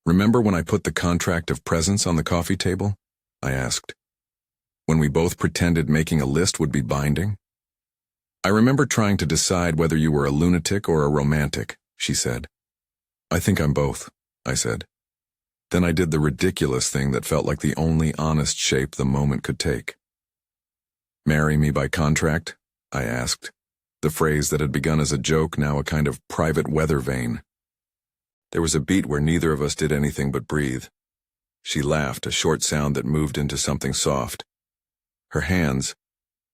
"Remember when I put the contract of presence on the coffee table?" I asked. "When we both pretended making a list would be binding?" "I remember trying to decide whether you were a lunatic or a romantic," she said. "I think I'm both," I said. Then I did the ridiculous thing that felt like the only honest shape the moment could take. "Marry me by contract?" I asked, the phrase that had begun as a joke now a kind of private weather vane. There was a beat where neither of us did anything but breathe. She laughed, a short sound that moved into something soft. Her hands,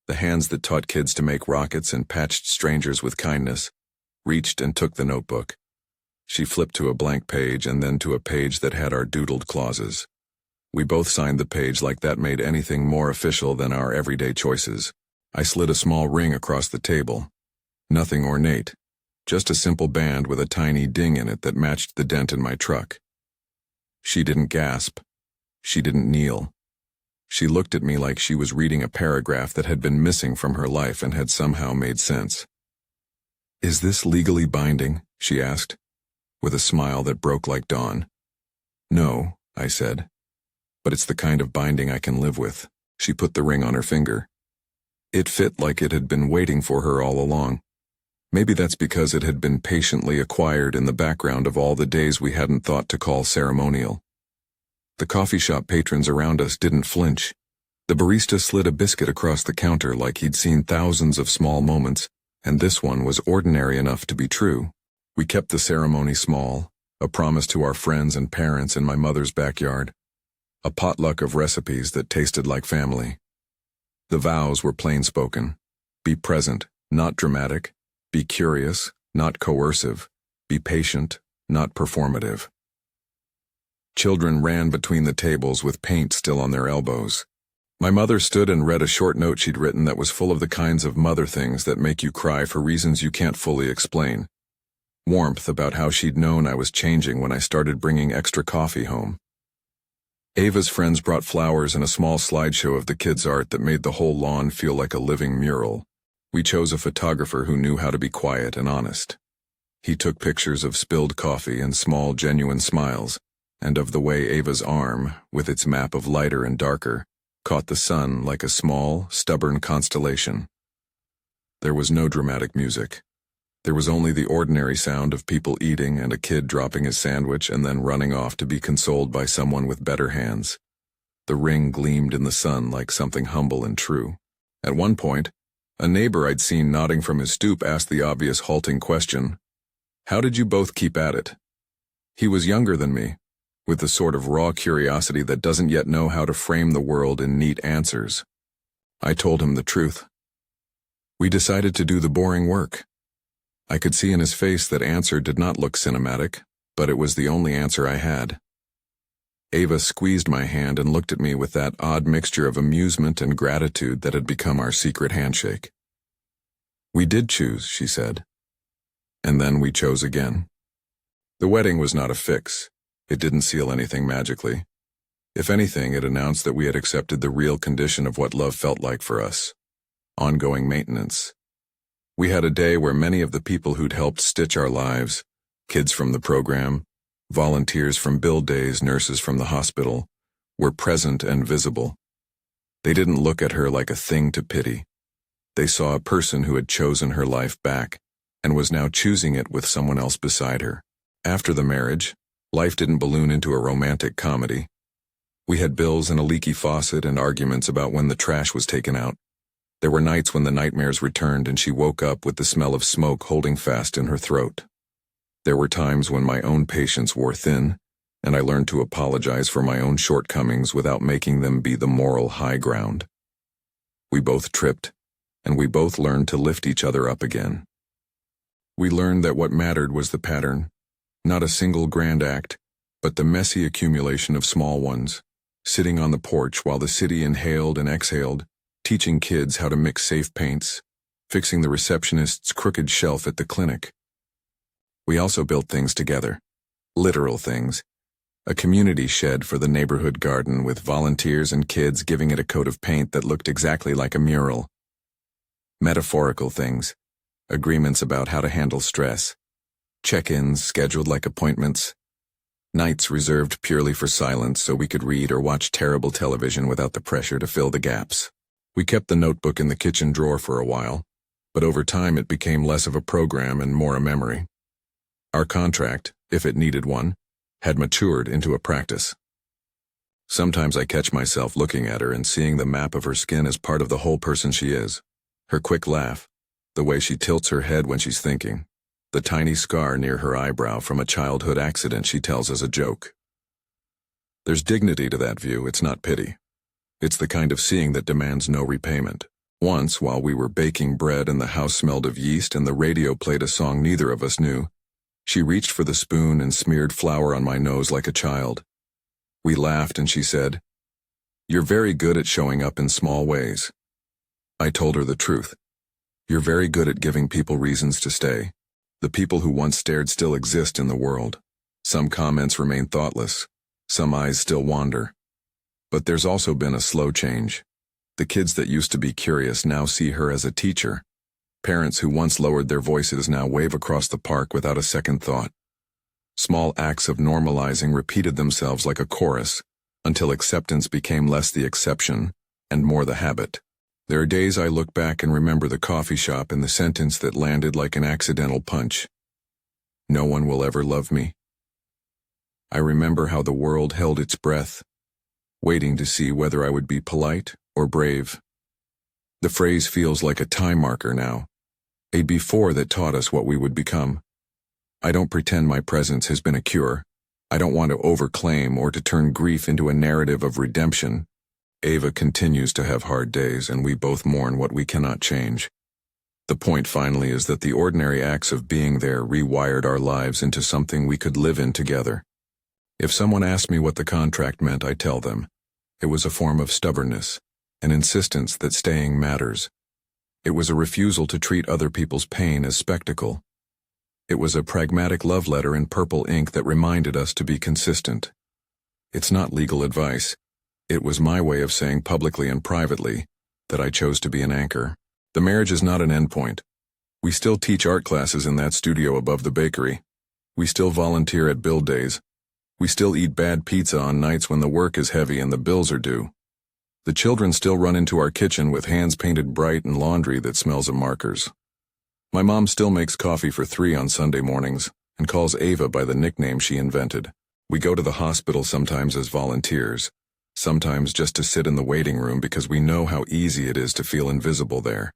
the hands that taught kids to make rockets and patched strangers with kindness, reached and took the notebook. She flipped to a blank page and then to a page that had our doodled clauses. We both signed the page like that made anything more official than our everyday choices. I slid a small ring across the table. Nothing ornate, just a simple band with a tiny ding in it that matched the dent in my truck. She didn't gasp. She didn't kneel. She looked at me like she was reading a paragraph that had been missing from her life and had somehow made sense. "Is this legally binding?" she asked, with a smile that broke like dawn. "No," I said, "but it's the kind of binding I can live with." She put the ring on her finger. It fit like it had been waiting for her all along. Maybe that's because it had been patiently acquired in the background of all the days we hadn't thought to call ceremonial. The coffee shop patrons around us didn't flinch. The barista slid a biscuit across the counter like he'd seen thousands of small moments, and this one was ordinary enough to be true. We kept the ceremony small, a promise to our friends and parents in my mother's backyard, a potluck of recipes that tasted like family. The vows were plain-spoken: be present, not dramatic; be curious, not coercive; be patient, not performative. Children ran between the tables with paint still on their elbows. My mother stood and read a short note she'd written that was full of the kinds of mother things that make you cry for reasons you can't fully explain. Warmth about how she'd known I was changing when I started bringing extra coffee home. Ava's friends brought flowers and a small slideshow of the kids' art that made the whole lawn feel like a living mural. We chose a photographer who knew how to be quiet and honest. He took pictures of spilled coffee and small, genuine smiles, and of the way Ava's arm, with its map of lighter and darker, caught the sun like a small, stubborn constellation. There was no dramatic music. There was only the ordinary sound of people eating and a kid dropping his sandwich and then running off to be consoled by someone with better hands. The ring gleamed in the sun like something humble and true. At one point, a neighbor I'd seen nodding from his stoop asked the obvious halting question, "How did you both keep at it?" He was younger than me, with the sort of raw curiosity that doesn't yet know how to frame the world in neat answers. I told him the truth. We decided to do the boring work. I could see in his face that answer did not look cinematic, but it was the only answer I had. Ava squeezed my hand and looked at me with that odd mixture of amusement and gratitude that had become our secret handshake. We did choose, she said. And then we chose again. The wedding was not a fix. It didn't seal anything magically. If anything, it announced that we had accepted the real condition of what love felt like for us. Ongoing maintenance. We had a day where many of the people who'd helped stitch our lives, kids from the program, volunteers from build days, nurses from the hospital, were present and visible. They didn't look at her like a thing to pity. They saw a person who had chosen her life back and was now choosing it with someone else beside her. After the marriage, life didn't balloon into a romantic comedy. We had bills and a leaky faucet and arguments about when the trash was taken out. There were nights when the nightmares returned and she woke up with the smell of smoke holding fast in her throat. There were times when my own patience wore thin, and I learned to apologize for my own shortcomings without making them be the moral high ground. We both tripped, and we both learned to lift each other up again. We learned that what mattered was the pattern, not a single grand act, but the messy accumulation of small ones, sitting on the porch while the city inhaled and exhaled, teaching kids how to mix safe paints, fixing the receptionist's crooked shelf at the clinic. We also built things together, literal things, a community shed for the neighborhood garden with volunteers and kids giving it a coat of paint that looked exactly like a mural. Metaphorical things, agreements about how to handle stress, check-ins scheduled like appointments, nights reserved purely for silence so we could read or watch terrible television without the pressure to fill the gaps. We kept the notebook in the kitchen drawer for a while, but over time it became less of a program and more a memory. Our contract, if it needed one, had matured into a practice. Sometimes I catch myself looking at her and seeing the map of her skin as part of the whole person she is. Her quick laugh, the way she tilts her head when she's thinking, the tiny scar near her eyebrow from a childhood accident she tells as a joke. There's dignity to that view, it's not pity. It's the kind of seeing that demands no repayment. Once, while we were baking bread and the house smelled of yeast and the radio played a song neither of us knew, she reached for the spoon and smeared flour on my nose like a child. We laughed and she said, "You're very good at showing up in small ways." I told her the truth. You're very good at giving people reasons to stay. The people who once stared still exist in the world. Some comments remain thoughtless. Some eyes still wander. But there's also been a slow change. The kids that used to be curious now see her as a teacher. Parents who once lowered their voices now wave across the park without a second thought. Small acts of normalizing repeated themselves like a chorus, until acceptance became less the exception and more the habit. There are days I look back and remember the coffee shop and the sentence that landed like an accidental punch. No one will ever love me. I remember how the world held its breath, waiting to see whether I would be polite or brave. The phrase feels like a time marker now, a before that taught us what we would become. I don't pretend my presence has been a cure. I don't want to overclaim or to turn grief into a narrative of redemption. Ava continues to have hard days, and we both mourn what we cannot change. The point finally is that the ordinary acts of being there rewired our lives into something we could live in together. If someone asked me what the contract meant, I tell them. It was a form of stubbornness, an insistence that staying matters. It was a refusal to treat other people's pain as spectacle. It was a pragmatic love letter in purple ink that reminded us to be consistent. It's not legal advice. It was my way of saying publicly and privately that I chose to be an anchor. The marriage is not an endpoint. We still teach art classes in that studio above the bakery. We still volunteer at build days. We still eat bad pizza on nights when the work is heavy and the bills are due. The children still run into our kitchen with hands painted bright and laundry that smells of markers. My mom still makes coffee for 3 on Sunday mornings and calls Ava by the nickname she invented. We go to the hospital sometimes as volunteers, sometimes just to sit in the waiting room because we know how easy it is to feel invisible there.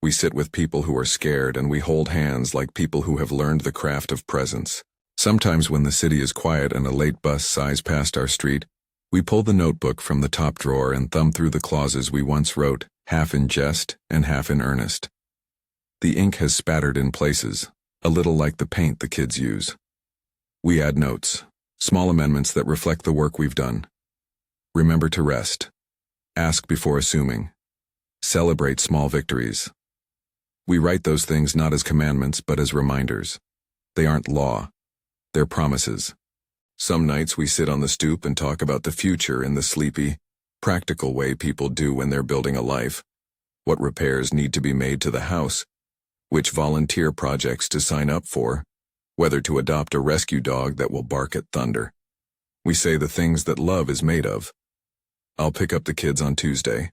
We sit with people who are scared and we hold hands like people who have learned the craft of presence. Sometimes when the city is quiet and a late bus sighs past our street, we pull the notebook from the top drawer and thumb through the clauses we once wrote, half in jest and half in earnest. The ink has spattered in places, a little like the paint the kids use. We add notes. Small amendments that reflect the work we've done. Remember to rest. Ask before assuming. Celebrate small victories. We write those things not as commandments but as reminders. They aren't law. They're promises. Some nights we sit on the stoop and talk about the future in the sleepy, practical way people do when they're building a life. What repairs need to be made to the house, which volunteer projects to sign up for, whether to adopt a rescue dog that will bark at thunder. We say the things that love is made of. I'll pick up the kids on Tuesday.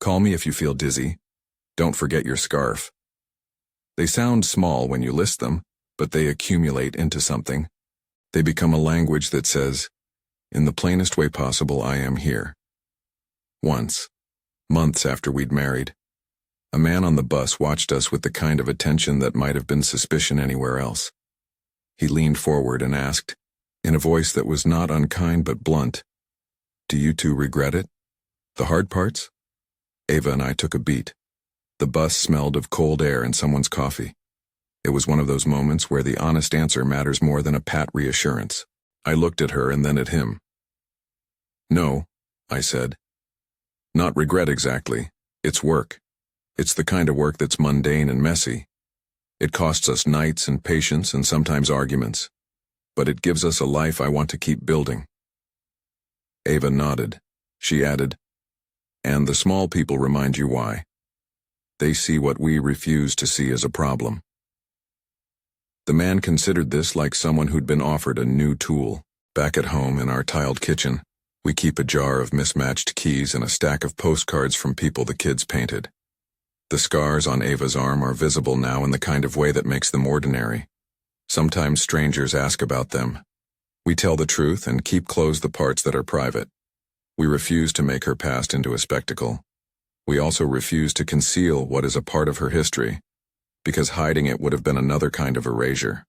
Call me if you feel dizzy. Don't forget your scarf. They sound small when you list them, but they accumulate into something. They become a language that says, in the plainest way possible, I am here. Once, months after we'd married, a man on the bus watched us with the kind of attention that might have been suspicion anywhere else. He leaned forward and asked, in a voice that was not unkind but blunt, "Do you two regret it? The hard parts?" Ava and I took a beat. The bus smelled of cold air and someone's coffee. It was one of those moments where the honest answer matters more than a pat reassurance. I looked at her and then at him. "No," I said. "Not regret exactly. It's work. It's the kind of work that's mundane and messy. It costs us nights and patience and sometimes arguments. But it gives us a life I want to keep building." Ava nodded. She added, "And the small people remind you why. They see what we refuse to see as a problem." The man considered this like someone who'd been offered a new tool. Back at home in our tiled kitchen, we keep a jar of mismatched keys and a stack of postcards from people the kids painted. The scars on Ava's arm are visible now in the kind of way that makes them ordinary. Sometimes strangers ask about them. We tell the truth and keep closed the parts that are private. We refuse to make her past into a spectacle. We also refuse to conceal what is a part of her history, because hiding it would have been another kind of erasure.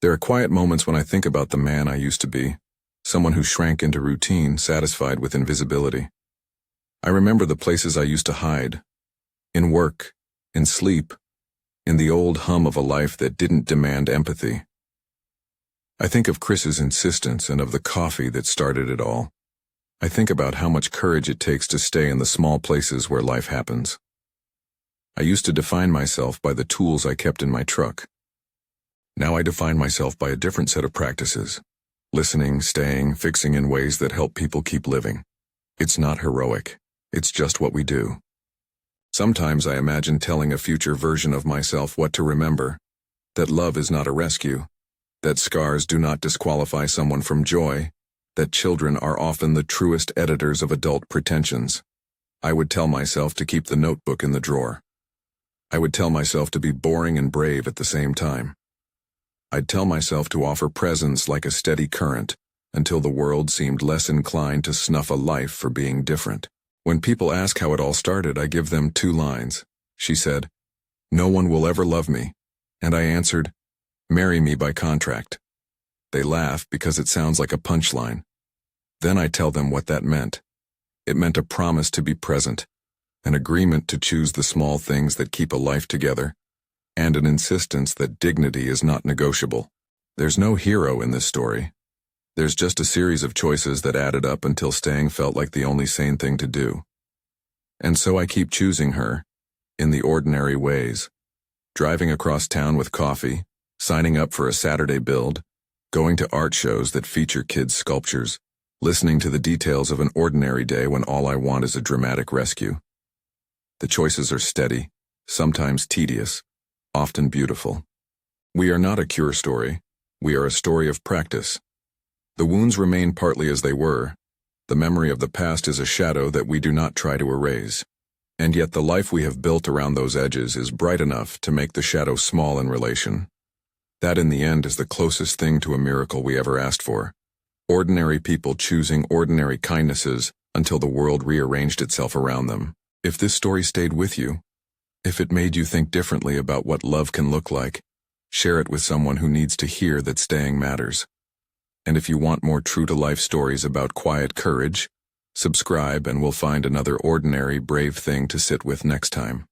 There are quiet moments when I think about the man I used to be, someone who shrank into routine, satisfied with invisibility. I remember the places I used to hide, in work, in sleep, in the old hum of a life that didn't demand empathy. I think of Chris's insistence and of the coffee that started it all. I think about how much courage it takes to stay in the small places where life happens. I used to define myself by the tools I kept in my truck. Now I define myself by a different set of practices. Listening, staying, fixing in ways that help people keep living. It's not heroic. It's just what we do. Sometimes I imagine telling a future version of myself what to remember. That love is not a rescue. That scars do not disqualify someone from joy. That children are often the truest editors of adult pretensions. I would tell myself to keep the notebook in the drawer. I would tell myself to be boring and brave at the same time. I'd tell myself to offer presence like a steady current, until the world seemed less inclined to snuff a life for being different. When people ask how it all started, I give them 2 lines. She said, "No one will ever love me." And I answered, "Marry me by contract." They laugh because it sounds like a punchline. Then I tell them what that meant. It meant a promise to be present, an agreement to choose the small things that keep a life together, and an insistence that dignity is not negotiable. There's no hero in this story. There's just a series of choices that added up until staying felt like the only sane thing to do. And so I keep choosing her, in the ordinary ways. Driving across town with coffee, signing up for a Saturday build, going to art shows that feature kids' sculptures, listening to the details of an ordinary day when all I want is a dramatic rescue. The choices are steady, sometimes tedious, often beautiful. We are not a cure story. We are a story of practice. The wounds remain partly as they were. The memory of the past is a shadow that we do not try to erase. And yet the life we have built around those edges is bright enough to make the shadow small in relation. That in the end is the closest thing to a miracle we ever asked for. Ordinary people choosing ordinary kindnesses until the world rearranged itself around them. If this story stayed with you, if it made you think differently about what love can look like, share it with someone who needs to hear that staying matters. And if you want more true-to-life stories about quiet courage, subscribe and we'll find another ordinary, brave thing to sit with next time.